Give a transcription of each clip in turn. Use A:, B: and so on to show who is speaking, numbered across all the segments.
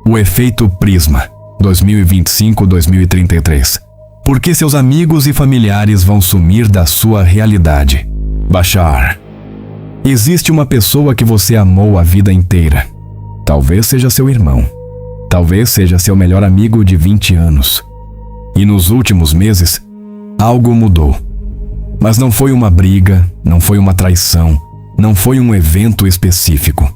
A: O efeito Prisma, 2025-2033. Por que seus amigos e familiares vão sumir da sua realidade? Bashar. Existe uma pessoa que você amou a vida inteira. Talvez seja seu irmão. Talvez seja seu melhor amigo de 20 anos. E nos últimos meses, algo mudou. Mas não foi uma briga, não foi uma traição, não foi um evento específico.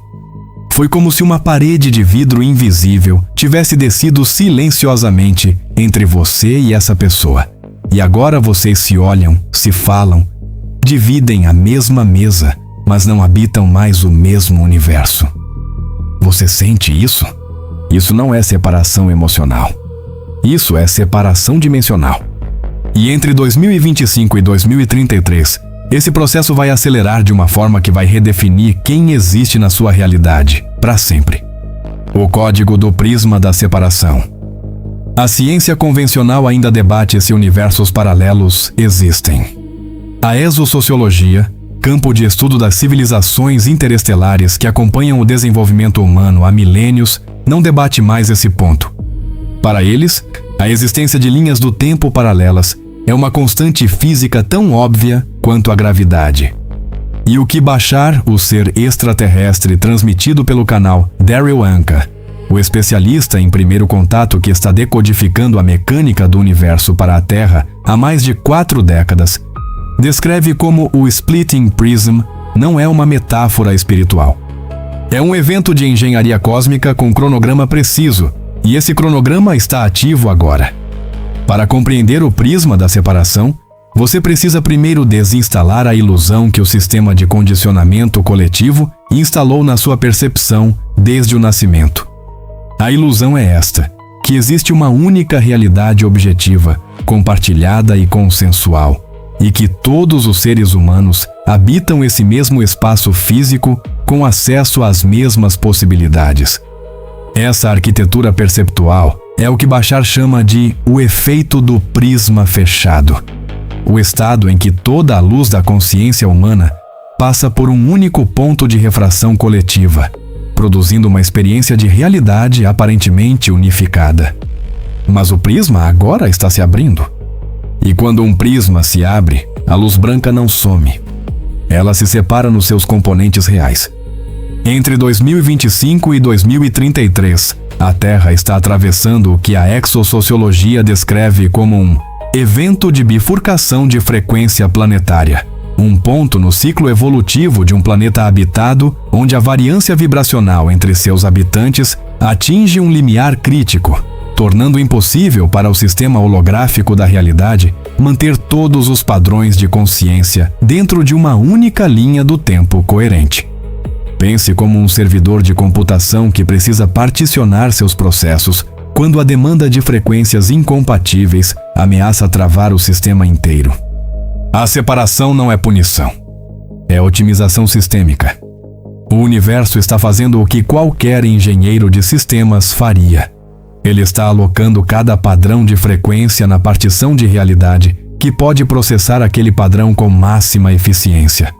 A: Foi como se uma parede de vidro invisível tivesse descido silenciosamente entre você e essa pessoa. E agora vocês se olham, se falam, dividem a mesma mesa, mas não habitam mais o mesmo universo. Você sente isso? Isso não é separação emocional. Isso é separação dimensional. E entre 2025 e 2033, esse processo vai acelerar de uma forma que vai redefinir quem existe na sua realidade, para sempre. O código do prisma da separação. A ciência convencional ainda debate se universos paralelos existem. A exossociologia, campo de estudo das civilizações interestelares que acompanham o desenvolvimento humano há milênios, não debate mais esse ponto. Para eles, a existência de linhas do tempo paralelas é uma constante física tão óbvia quanto a gravidade. E o que Bashar, o ser extraterrestre transmitido pelo canal Daryl Anka, o especialista em primeiro contato que está decodificando a mecânica do universo para a Terra há mais de 4 décadas, descreve como o Splitting Prism não é uma metáfora espiritual. É um evento de engenharia cósmica com cronograma preciso, e esse cronograma está ativo agora. Para compreender o prisma da separação, você precisa primeiro desinstalar a ilusão que o sistema de condicionamento coletivo instalou na sua percepção desde o nascimento. A ilusão é esta, que existe uma única realidade objetiva, compartilhada e consensual, e que todos os seres humanos habitam esse mesmo espaço físico com acesso às mesmas possibilidades. Essa arquitetura perceptual é o que Bashar chama de o efeito do prisma fechado. O estado em que toda a luz da consciência humana passa por um único ponto de refração coletiva, produzindo uma experiência de realidade aparentemente unificada. Mas o prisma agora está se abrindo. E quando um prisma se abre, a luz branca não some. Ela se separa nos seus componentes reais. Entre 2025 e 2033, a Terra está atravessando o que a exossociologia descreve como um evento de bifurcação de frequência planetária, um ponto no ciclo evolutivo de um planeta habitado onde a variância vibracional entre seus habitantes atinge um limiar crítico, tornando impossível para o sistema holográfico da realidade manter todos os padrões de consciência dentro de uma única linha do tempo coerente. Pense como um servidor de computação que precisa particionar seus processos quando a demanda de frequências incompatíveis ameaça travar o sistema inteiro. A separação não é punição. É otimização sistêmica. O universo está fazendo o que qualquer engenheiro de sistemas faria. Ele está alocando cada padrão de frequência na partição de realidade que pode processar aquele padrão com máxima eficiência.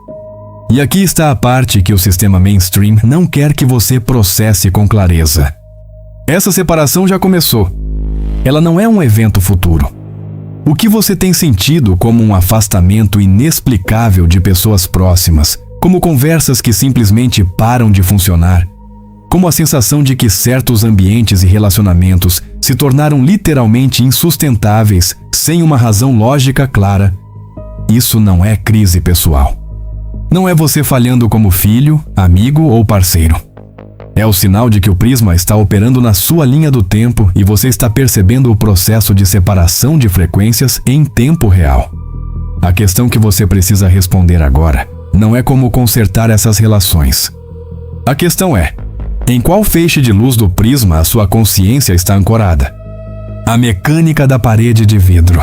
A: E aqui está a parte que o sistema mainstream não quer que você processe com clareza. Essa separação já começou. Ela não é um evento futuro. O que você tem sentido como um afastamento inexplicável de pessoas próximas, como conversas que simplesmente param de funcionar, como a sensação de que certos ambientes e relacionamentos se tornaram literalmente insustentáveis sem uma razão lógica clara, isso não é crise pessoal. Não é você falhando como filho, amigo ou parceiro. É o sinal de que o prisma está operando na sua linha do tempo e você está percebendo o processo de separação de frequências em tempo real. A questão que você precisa responder agora não é como consertar essas relações. A questão é: em qual feixe de luz do prisma a sua consciência está ancorada? A mecânica da parede de vidro.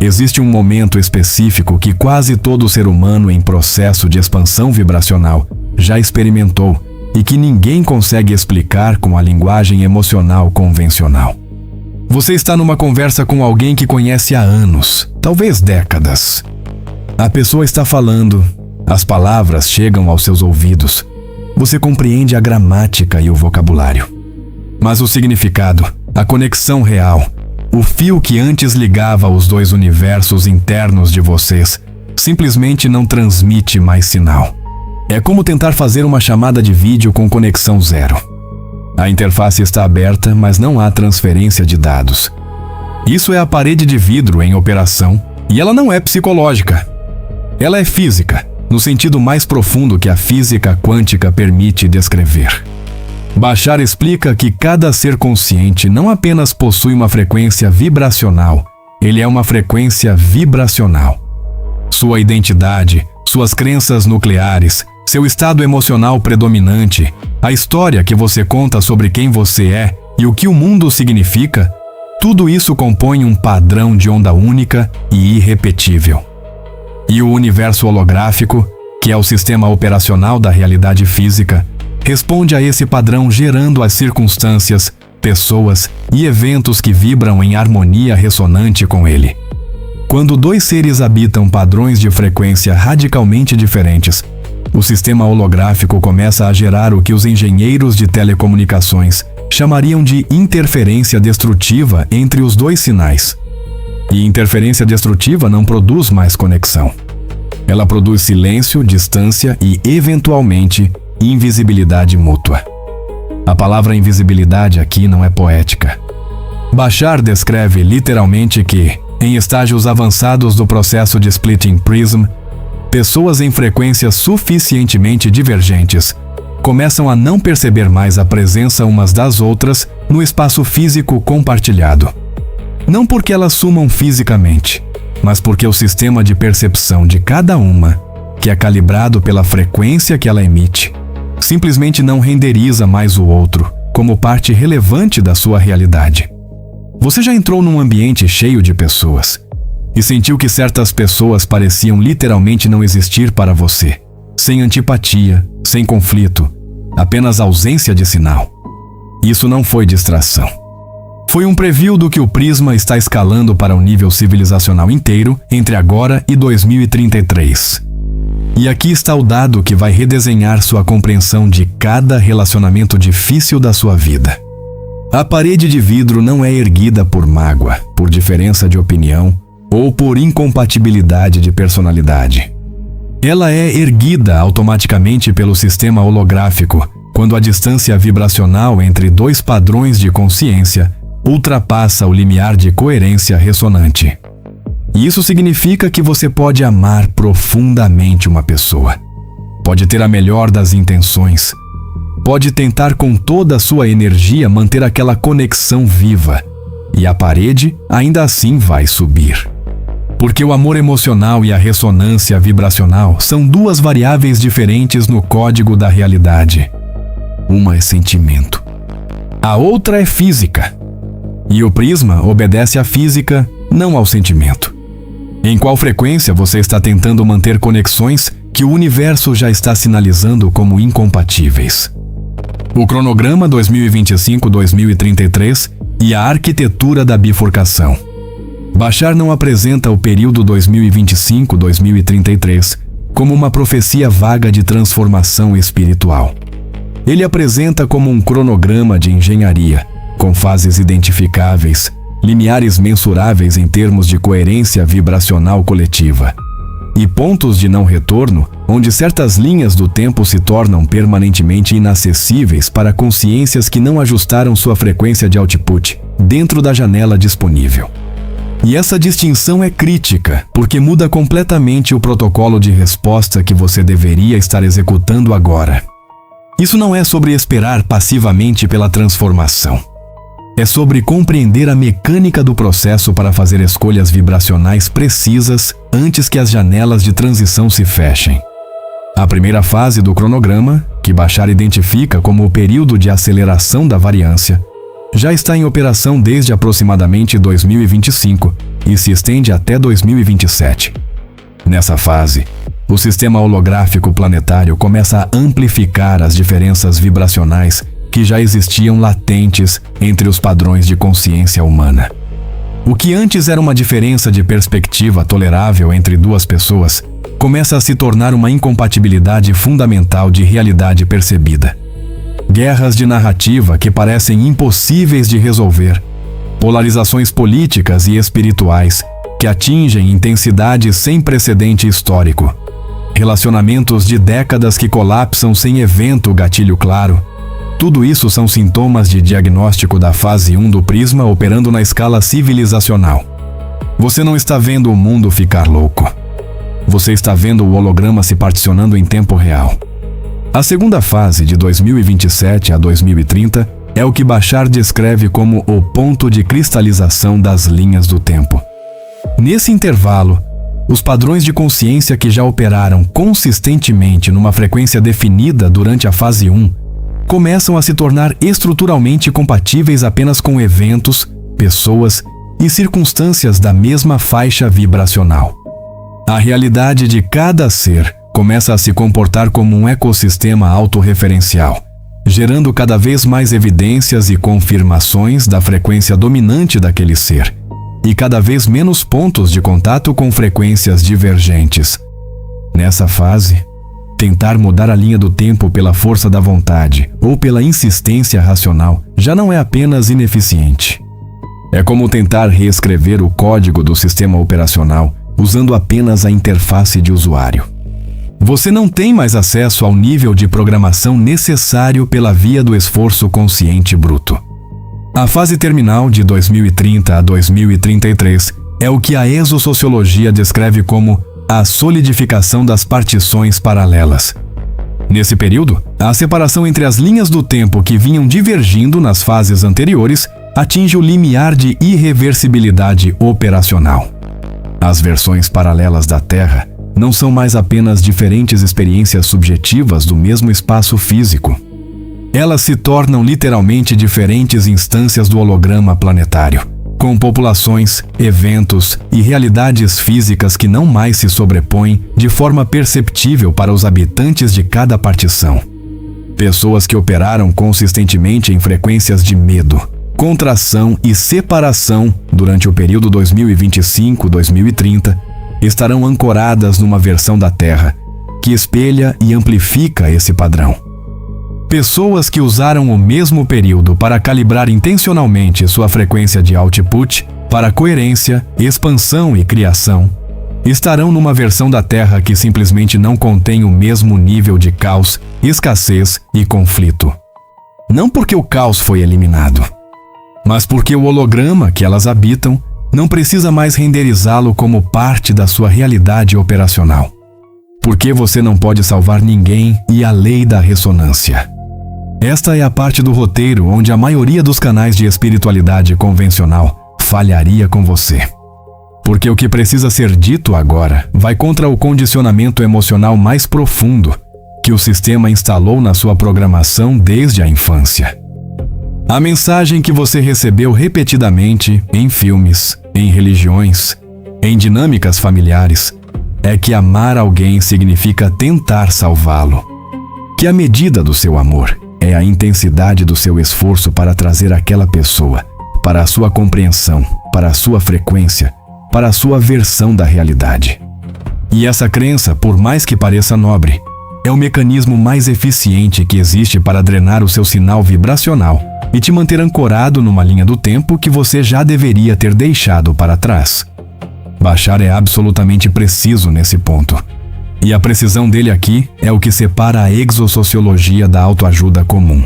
A: Existe um momento específico que quase todo ser humano em processo de expansão vibracional já experimentou e que ninguém consegue explicar com a linguagem emocional convencional. Você está numa conversa com alguém que conhece há anos, talvez décadas. A pessoa está falando, as palavras chegam aos seus ouvidos. Você compreende a gramática e o vocabulário. Mas o significado, a conexão real, o fio que antes ligava os dois universos internos de vocês, simplesmente não transmite mais sinal. É como tentar fazer uma chamada de vídeo com conexão zero. A interface está aberta, mas não há transferência de dados. Isso é a parede de vidro em operação, e ela não é psicológica. Ela é física, no sentido mais profundo que a física quântica permite descrever. Bashar explica que cada ser consciente não apenas possui uma frequência vibracional, ele é uma frequência vibracional. Sua identidade, suas crenças nucleares, seu estado emocional predominante, a história que você conta sobre quem você é e o que o mundo significa, tudo isso compõe um padrão de onda única e irrepetível. E o universo holográfico, que é o sistema operacional da realidade física, responde a esse padrão gerando as circunstâncias, pessoas e eventos que vibram em harmonia ressonante com ele. Quando dois seres habitam padrões de frequência radicalmente diferentes, o sistema holográfico começa a gerar o que os engenheiros de telecomunicações chamariam de interferência destrutiva entre os dois sinais. E interferência destrutiva não produz mais conexão. Ela produz silêncio, distância e, eventualmente, invisibilidade mútua. A palavra invisibilidade aqui não é poética. Bashar descreve literalmente que, em estágios avançados do processo de splitting prism, pessoas em frequências suficientemente divergentes começam a não perceber mais a presença umas das outras no espaço físico compartilhado. Não porque elas sumam fisicamente, mas porque o sistema de percepção de cada uma, que é calibrado pela frequência que ela emite, simplesmente não renderiza mais o outro como parte relevante da sua realidade. Você já entrou num ambiente cheio de pessoas e sentiu que certas pessoas pareciam literalmente não existir para você, sem antipatia, sem conflito, apenas ausência de sinal. Isso não foi distração. Foi um preview do que o Prisma está escalando para o nível civilizacional inteiro entre agora e 2033. E aqui está o dado que vai redesenhar sua compreensão de cada relacionamento difícil da sua vida. A parede de vidro não é erguida por mágoa, por diferença de opinião ou por incompatibilidade de personalidade. Ela é erguida automaticamente pelo sistema holográfico quando a distância vibracional entre dois padrões de consciência ultrapassa o limiar de coerência ressonante. E isso significa que você pode amar profundamente uma pessoa, pode ter a melhor das intenções, pode tentar com toda a sua energia manter aquela conexão viva, e a parede ainda assim vai subir. Porque o amor emocional e a ressonância vibracional são duas variáveis diferentes no código da realidade. Uma é sentimento, a outra é física. E o prisma obedece à física, não ao sentimento. Em qual frequência você está tentando manter conexões que o universo já está sinalizando como incompatíveis? O cronograma 2025-2033 e a arquitetura da bifurcação. Bashar não apresenta o período 2025-2033 como uma profecia vaga de transformação espiritual. Ele apresenta como um cronograma de engenharia, com fases identificáveis, limiares mensuráveis em termos de coerência vibracional coletiva, e pontos de não retorno onde certas linhas do tempo se tornam permanentemente inacessíveis para consciências que não ajustaram sua frequência de output dentro da janela disponível. E essa distinção é crítica, porque muda completamente o protocolo de resposta que você deveria estar executando agora. Isso não é sobre esperar passivamente pela transformação. É sobre compreender a mecânica do processo para fazer escolhas vibracionais precisas antes que as janelas de transição se fechem. A primeira fase do cronograma, que Bashar identifica como o período de aceleração da variância, já está em operação desde aproximadamente 2025 e se estende até 2027. Nessa fase, o sistema holográfico planetário começa a amplificar as diferenças vibracionais que já existiam latentes entre os padrões de consciência humana. O que antes era uma diferença de perspectiva tolerável entre duas pessoas, começa a se tornar uma incompatibilidade fundamental de realidade percebida. guerras de narrativa que parecem impossíveis de resolver, polarizações políticas e espirituais que atingem intensidades sem precedente histórico, relacionamentos de décadas que colapsam sem evento gatilho claro. Tudo isso são sintomas de diagnóstico da fase 1 do prisma operando na escala civilizacional. Você não está vendo o mundo ficar louco. Você está vendo o holograma se particionando em tempo real. A segunda fase, de 2027 a 2030, é o que Bashar descreve como o ponto de cristalização das linhas do tempo. Nesse intervalo, os padrões de consciência que já operaram consistentemente numa frequência definida durante a fase 1 começam a se tornar estruturalmente compatíveis apenas com eventos, pessoas e circunstâncias da mesma faixa vibracional. A realidade de cada ser começa a se comportar como um ecossistema autorreferencial, gerando cada vez mais evidências e confirmações da frequência dominante daquele ser, e cada vez menos pontos de contato com frequências divergentes. Nessa fase, tentar mudar a linha do tempo pela força da vontade ou pela insistência racional já não é apenas ineficiente. É como tentar reescrever o código do sistema operacional usando apenas a interface de usuário. Você não tem mais acesso ao nível de programação necessário pela via do esforço consciente bruto. A fase terminal de 2030 a 2033 é o que a exosociologia descreve como a solidificação das partições paralelas. Nesse período, a separação entre as linhas do tempo que vinham divergindo nas fases anteriores atinge o limiar de irreversibilidade operacional. As versões paralelas da Terra não são mais apenas diferentes experiências subjetivas do mesmo espaço físico. Elas se tornam literalmente diferentes instâncias do holograma planetário, com populações, eventos e realidades físicas que não mais se sobrepõem de forma perceptível para os habitantes de cada partição. Pessoas que operaram consistentemente em frequências de medo, contração e separação durante o período 2025-2030 estarão ancoradas numa versão da Terra que espelha e amplifica esse padrão. Pessoas que usaram o mesmo período para calibrar intencionalmente sua frequência de output para coerência, expansão e criação estarão numa versão da Terra que simplesmente não contém o mesmo nível de caos, escassez e conflito. Não porque o caos foi eliminado, mas porque o holograma que elas habitam não precisa mais renderizá-lo como parte da sua realidade operacional. Porque você não pode salvar ninguém e a lei da ressonância. Esta é a parte do roteiro onde a maioria dos canais de espiritualidade convencional falharia com você. Porque o que precisa ser dito agora vai contra o condicionamento emocional mais profundo que o sistema instalou na sua programação desde a infância. A mensagem que você recebeu repetidamente em filmes, em religiões, em dinâmicas familiares, é que amar alguém significa tentar salvá-lo. Que a medida do seu amor é a intensidade do seu esforço para trazer aquela pessoa para a sua compreensão, para a sua frequência, para a sua versão da realidade. E essa crença, por mais que pareça nobre, é o mecanismo mais eficiente que existe para drenar o seu sinal vibracional e te manter ancorado numa linha do tempo que você já deveria ter deixado para trás. Bashar é absolutamente preciso nesse ponto. E a precisão dele aqui é o que separa a exosociologia da autoajuda comum.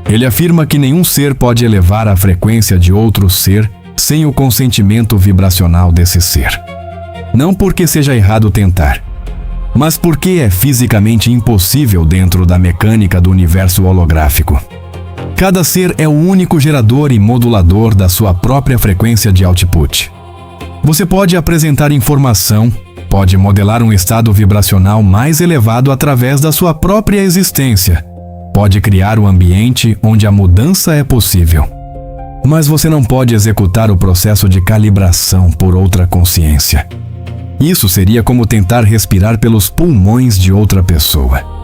A: Ele afirma que nenhum ser pode elevar a frequência de outro ser sem o consentimento vibracional desse ser. Não porque seja errado tentar, mas porque é fisicamente impossível dentro da mecânica do universo holográfico. Cada ser é o único gerador e modulador da sua própria frequência de output. Você pode apresentar informação, pode modelar um estado vibracional mais elevado através da sua própria existência, pode criar um ambiente onde a mudança é possível. Mas você não pode executar o processo de calibração por outra consciência. Isso seria como tentar respirar pelos pulmões de outra pessoa.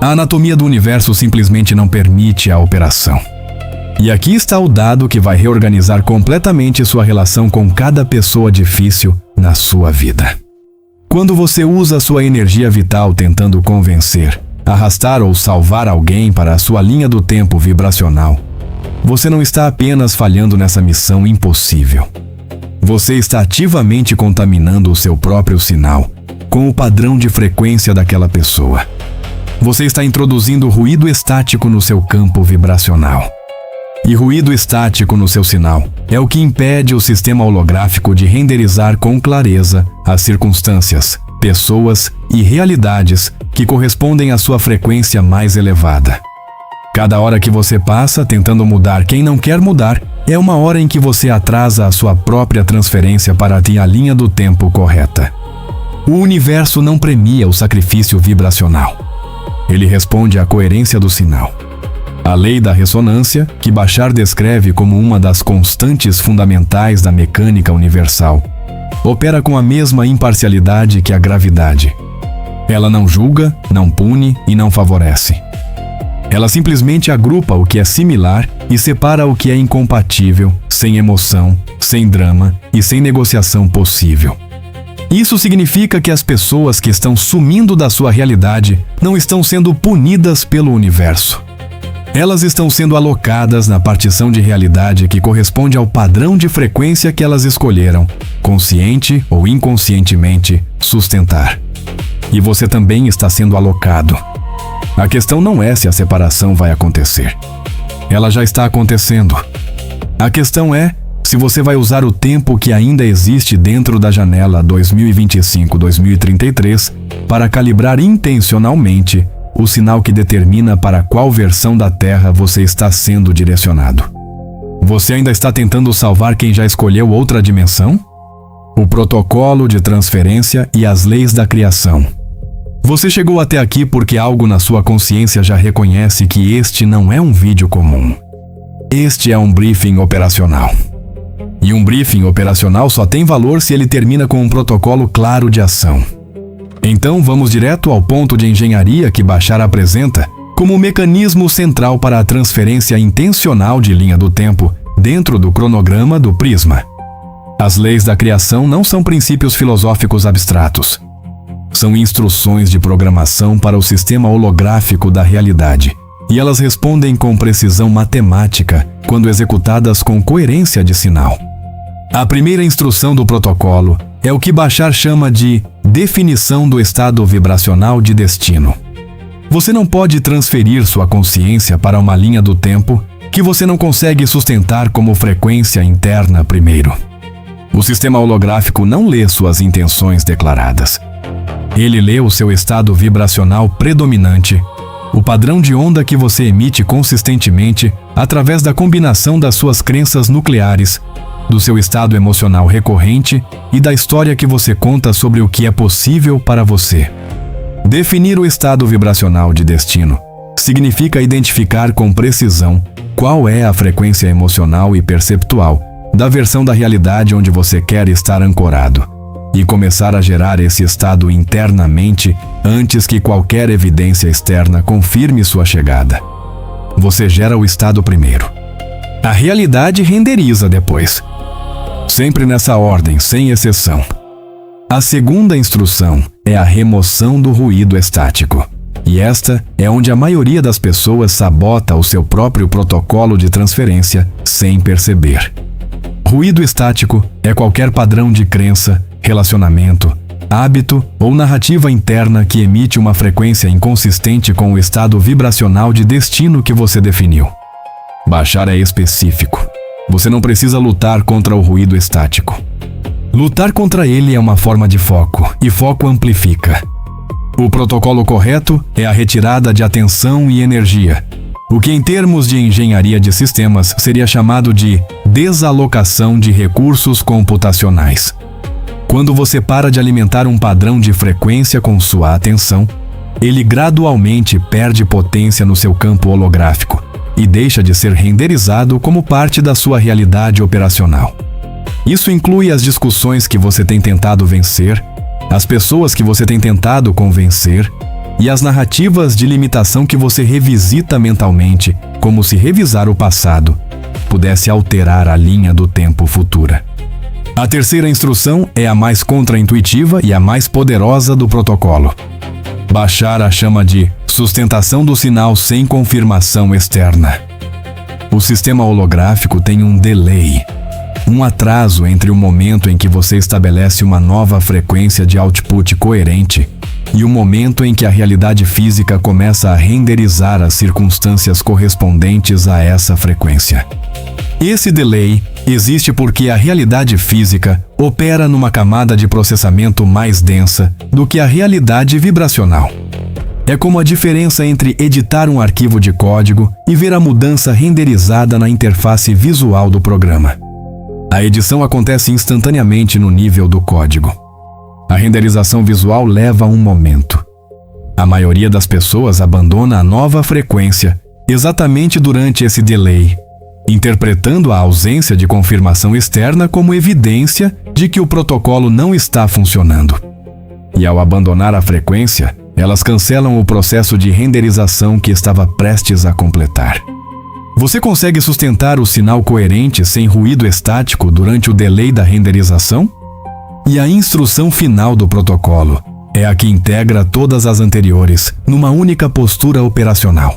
A: A anatomia do universo simplesmente não permite a operação. E aqui está o dado que vai reorganizar completamente sua relação com cada pessoa difícil na sua vida. Quando você usa sua energia vital tentando convencer, arrastar ou salvar alguém para a sua linha do tempo vibracional, você não está apenas falhando nessa missão impossível. Você está ativamente contaminando o seu próprio sinal com o padrão de frequência daquela pessoa. Você está introduzindo ruído estático no seu campo vibracional. E ruído estático no seu sinal é o que impede o sistema holográfico de renderizar com clareza as circunstâncias, pessoas e realidades que correspondem à sua frequência mais elevada. Cada hora que você passa tentando mudar quem não quer mudar é uma hora em que você atrasa a sua própria transferência para a linha do tempo correta. O universo não premia o sacrifício vibracional. Ele responde à coerência do sinal. A lei da ressonância, que Bashar descreve como uma das constantes fundamentais da mecânica universal, opera com a mesma imparcialidade que a gravidade. Ela não julga, não pune e não favorece. Ela simplesmente agrupa o que é similar e separa o que é incompatível, sem emoção, sem drama e sem negociação possível. Isso significa que as pessoas que estão sumindo da sua realidade não estão sendo punidas pelo universo. Elas estão sendo alocadas na partição de realidade que corresponde ao padrão de frequência que elas escolheram, consciente ou inconscientemente, sustentar. E você também está sendo alocado. A questão não é se a separação vai acontecer. Ela já está acontecendo. A questão é se você vai usar o tempo que ainda existe dentro da janela 2025-2033 para calibrar intencionalmente o sinal que determina para qual versão da Terra você está sendo direcionado. Você ainda está tentando salvar quem já escolheu outra dimensão? O protocolo de transferência e as leis da criação. Você chegou até aqui porque algo na sua consciência já reconhece que este não é um vídeo comum. Este é um briefing operacional. E um briefing operacional só tem valor se ele termina com um protocolo claro de ação. Então vamos direto ao ponto de engenharia que Bashar apresenta como o mecanismo central para a transferência intencional de linha do tempo dentro do cronograma do prisma. As leis da criação não são princípios filosóficos abstratos. São instruções de programação para o sistema holográfico da realidade, e elas respondem com precisão matemática quando executadas com coerência de sinal. A primeira instrução do protocolo é o que Bashar chama de definição do estado vibracional de destino. Você não pode transferir sua consciência para uma linha do tempo que você não consegue sustentar como frequência interna primeiro. O sistema holográfico não lê suas intenções declaradas. Ele lê o seu estado vibracional predominante, o padrão de onda que você emite consistentemente através da combinação das suas crenças nucleares, do seu estado emocional recorrente e da história que você conta sobre o que é possível para você. Definir o estado vibracional de destino significa identificar com precisão qual é a frequência emocional e perceptual da versão da realidade onde você quer estar ancorado e começar a gerar esse estado internamente antes que qualquer evidência externa confirme sua chegada. Você gera o estado primeiro. A realidade renderiza depois. Sempre nessa ordem, sem exceção. A segunda instrução é a remoção do ruído estático. E esta é onde a maioria das pessoas sabota o seu próprio protocolo de transferência sem perceber. Ruído estático é qualquer padrão de crença, relacionamento, hábito ou narrativa interna que emite uma frequência inconsistente com o estado vibracional de destino que você definiu. Bashar é específico. Você não precisa lutar contra o ruído estático. Lutar contra ele é uma forma de foco, e foco amplifica. O protocolo correto é a retirada de atenção e energia, o que em termos de engenharia de sistemas seria chamado de desalocação de recursos computacionais. Quando você para de alimentar um padrão de frequência com sua atenção, ele gradualmente perde potência no seu campo holográfico e deixa de ser renderizado como parte da sua realidade operacional. Isso inclui as discussões que você tem tentado vencer, as pessoas que você tem tentado convencer e as narrativas de limitação que você revisita mentalmente, como se revisar o passado pudesse alterar a linha do tempo futura. A terceira instrução é a mais contraintuitiva e a mais poderosa do protocolo. Bashar a chama de sustentação do sinal sem confirmação externa. O sistema holográfico tem um delay, um atraso entre o momento em que você estabelece uma nova frequência de output coerente e o momento em que a realidade física começa a renderizar as circunstâncias correspondentes a essa frequência. Esse delay existe porque a realidade física opera numa camada de processamento mais densa do que a realidade vibracional. É como a diferença entre editar um arquivo de código e ver a mudança renderizada na interface visual do programa. A edição acontece instantaneamente no nível do código. A renderização visual leva um momento. A maioria das pessoas abandona a nova frequência exatamente durante esse delay, interpretando a ausência de confirmação externa como evidência de que o protocolo não está funcionando. E ao abandonar a frequência, elas cancelam o processo de renderização que estava prestes a completar. Você consegue sustentar o sinal coerente sem ruído estático durante o delay da renderização? E a instrução final do protocolo é a que integra todas as anteriores numa única postura operacional.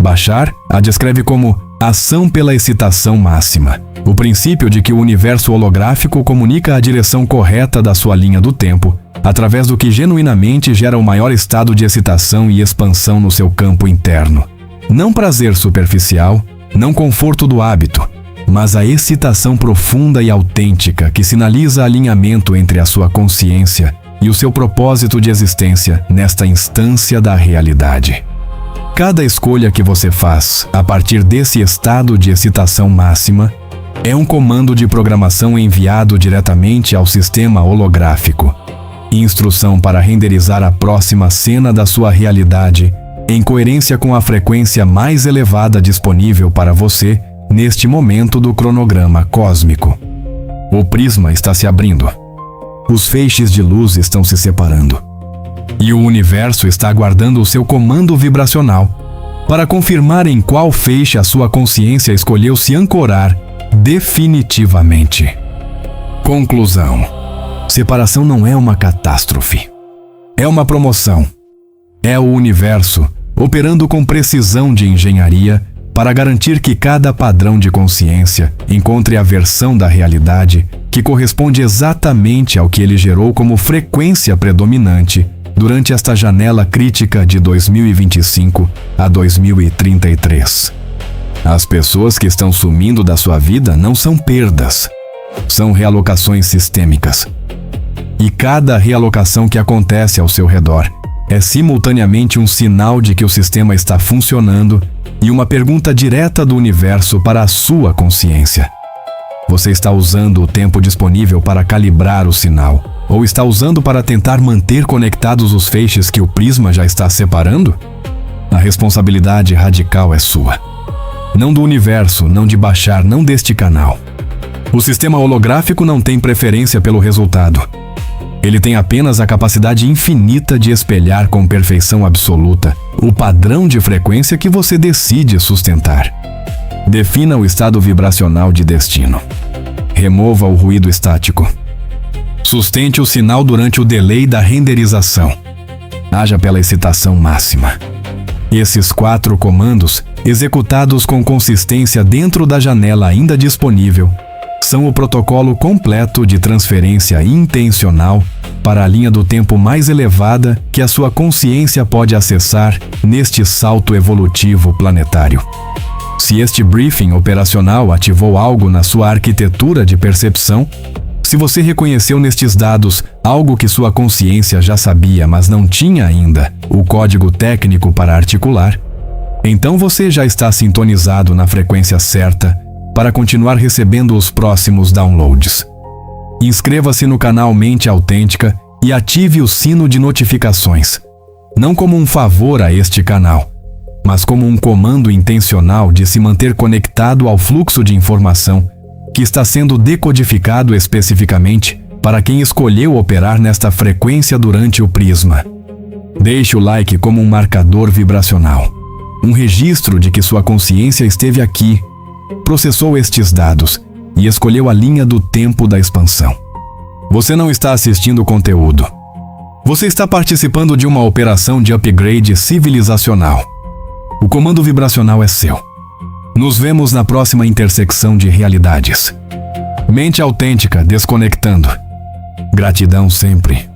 A: Bashar a descreve como ação pela excitação máxima, o princípio de que o universo holográfico comunica a direção correta da sua linha do tempo, através do que genuinamente gera o maior estado de excitação e expansão no seu campo interno. Não prazer superficial, não conforto do hábito, mas a excitação profunda e autêntica que sinaliza alinhamento entre a sua consciência e o seu propósito de existência nesta instância da realidade. Cada escolha que você faz a partir desse estado de excitação máxima é um comando de programação enviado diretamente ao sistema holográfico. Instrução para renderizar a próxima cena da sua realidade em coerência com a frequência mais elevada disponível para você neste momento do cronograma cósmico. O prisma está se abrindo. Os feixes de luz estão se separando. E o universo está aguardando o seu comando vibracional para confirmar em qual feixe a sua consciência escolheu se ancorar definitivamente. Conclusão: separação não é uma catástrofe. É uma promoção. É o universo operando com precisão de engenharia para garantir que cada padrão de consciência encontre a versão da realidade que corresponde exatamente ao que ele gerou como frequência predominante durante esta janela crítica de 2025 a 2033. As pessoas que estão sumindo da sua vida não são perdas, são realocações sistêmicas. E cada realocação que acontece ao seu redor é simultaneamente um sinal de que o sistema está funcionando e uma pergunta direta do universo para a sua consciência. Você está usando o tempo disponível para calibrar o sinal, ou está usando para tentar manter conectados os feixes que o prisma já está separando? A responsabilidade radical é sua. Não do universo, não de Bashar, não deste canal. O sistema holográfico não tem preferência pelo resultado. Ele tem apenas a capacidade infinita de espelhar com perfeição absoluta o padrão de frequência que você decide sustentar. Defina o estado vibracional de destino. Remova o ruído estático. Sustente o sinal durante o delay da renderização. Haja pela excitação máxima. Esses 4 comandos, executados com consistência dentro da janela ainda disponível, são o protocolo completo de transferência intencional para a linha do tempo mais elevada que a sua consciência pode acessar neste salto evolutivo planetário. Se este briefing operacional ativou algo na sua arquitetura de percepção, se você reconheceu nestes dados algo que sua consciência já sabia, mas não tinha ainda o código técnico para articular, então você já está sintonizado na frequência certa para continuar recebendo os próximos downloads. Inscreva-se no canal Mente Autêntica e ative o sino de notificações, não como um favor a este canal, mas como um comando intencional de se manter conectado ao fluxo de informação que está sendo decodificado especificamente para quem escolheu operar nesta frequência durante o prisma. Deixe o like como um marcador vibracional, um registro de que sua consciência esteve aqui, processou estes dados e escolheu a linha do tempo da expansão. Você não está assistindo conteúdo. Você está participando de uma operação de upgrade civilizacional. O comando vibracional é seu. Nos vemos na próxima intersecção de realidades. Mente autêntica desconectando. Gratidão sempre.